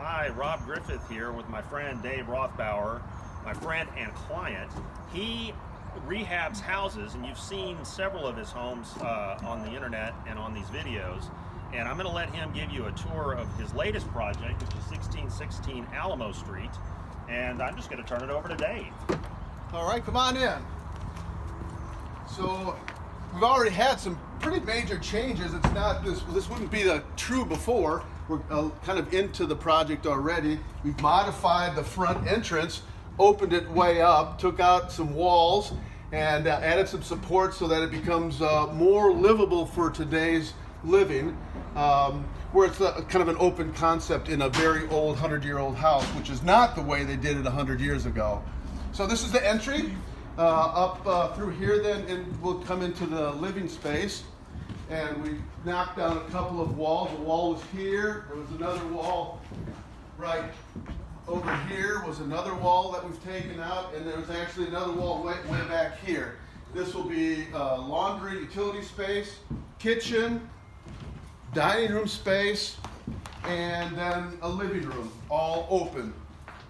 Hi, Rob Griffith here with my friend Dave Rothbauer, my friend and client. He rehabs houses, and you've seen several of his homes on the internet and on these videos. And I'm going to let him give you a tour of his latest project, which is 1616 Alamo Street. And I'm just going to turn it over to Dave. All right, come on in. So we've already had some pretty major changes. It's not this wouldn't be the true before. We're kind of into the project already. We've modified the front entrance, opened it way up, took out some walls, and added some support so that it becomes more livable for today's living, where it's kind of an open concept in a very old 100-year-old house, which is not the way they did it 100 years ago. So this is the entry. Up through here then, and we'll come into the living space. And we knocked down a couple of walls. The wall was here. There was another wall right over here. Was another wall that we've taken out, and there was actually another wall way back here. This will be laundry, utility space, kitchen, dining room space, and then a living room, all open.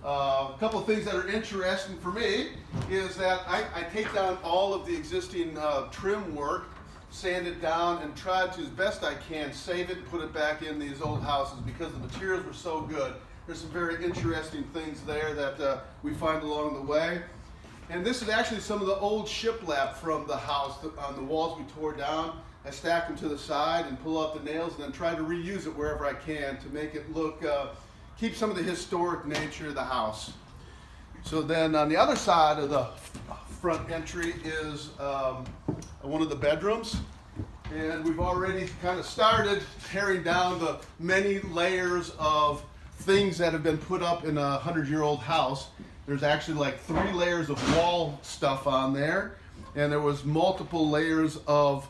A couple of things that are interesting for me is that I take down all of the existing trim work, sand it down, and try to, as best I can, save it and put it back in these old houses because the materials were so good. There's some very interesting things there that we find along the way. And this is actually some of the old shiplap from the house on the walls we tore down. I stack them to the side and pull out the nails and then try to reuse it wherever I can to make it look, keep some of the historic nature of the house. So then on the other side of the front entry is one of the bedrooms, and we've already kind of started tearing down the many layers of things that have been put up in a 100-year-old house. There's actually like 3 layers of wall stuff on there, and there was multiple layers of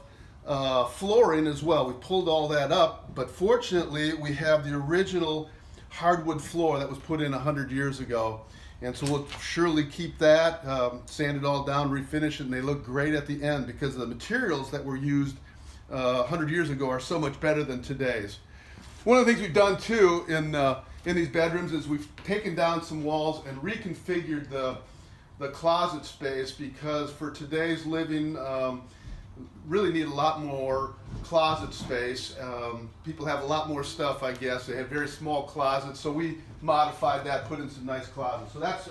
flooring as well. We pulled all that up, but fortunately we have the original hardwood floor that was put in 100 years ago. And so we'll surely keep that, sand it all down, refinish it, and they look great at the end because the materials that were used 100 years ago are so much better than today's. One of the things we've done too in these bedrooms is we've taken down some walls and reconfigured the closet space because for today's living, really need a lot more closet space. People have a lot more stuff, I guess. They have very small closets, so we modified that, put in some nice closets. So that's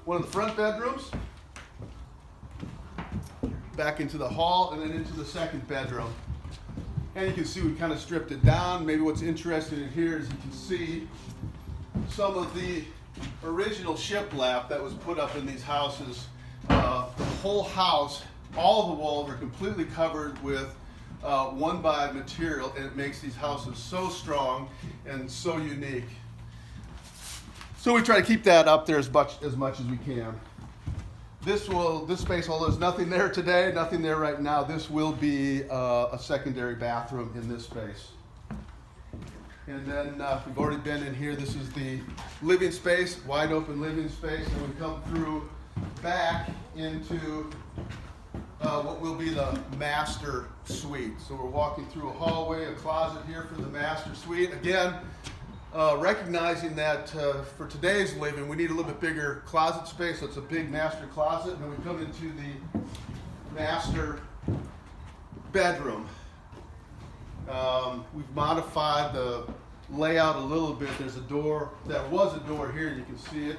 one of the front bedrooms. Back into the hall and then into the second bedroom. And you can see we kind of stripped it down. Maybe what's interesting in here is you can see some of the original shiplap that was put up in these houses. The whole house, all the walls are completely covered with 1x material, and it makes these houses so strong and so unique. So we try to keep that up there as much as we can. This space, although there's nothing there today, nothing there right now, this will be a secondary bathroom in this space. And then we've already been in here. This is the living space, wide open living space, and we come through back into what will be the master suite. So we're walking through a hallway, a closet here for the master suite. Again, recognizing that for today's living, we need a little bit bigger closet space. So it's a big master closet. And then we come into the master bedroom. We've modified the layout a little bit. There's a door, there was a door here, and you can see it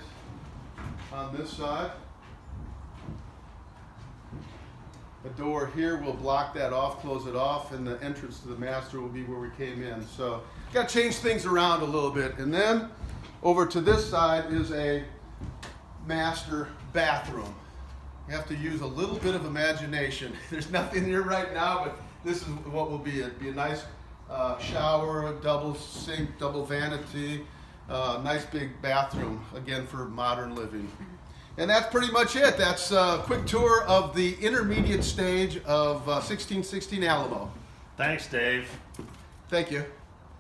on this side. A door here will block that off, close it off, and the entrance to the master will be where we came in. So got to change things around a little bit. And then over to this side is a master bathroom. You have to use a little bit of imagination. There's nothing here right now, but this is what will be. It'll be a nice shower, a double sink, double vanity, nice big bathroom, again for modern living. And that's pretty much it. That's a quick tour of the intermediate stage of 1616 Alamo. Thanks, Dave. Thank you.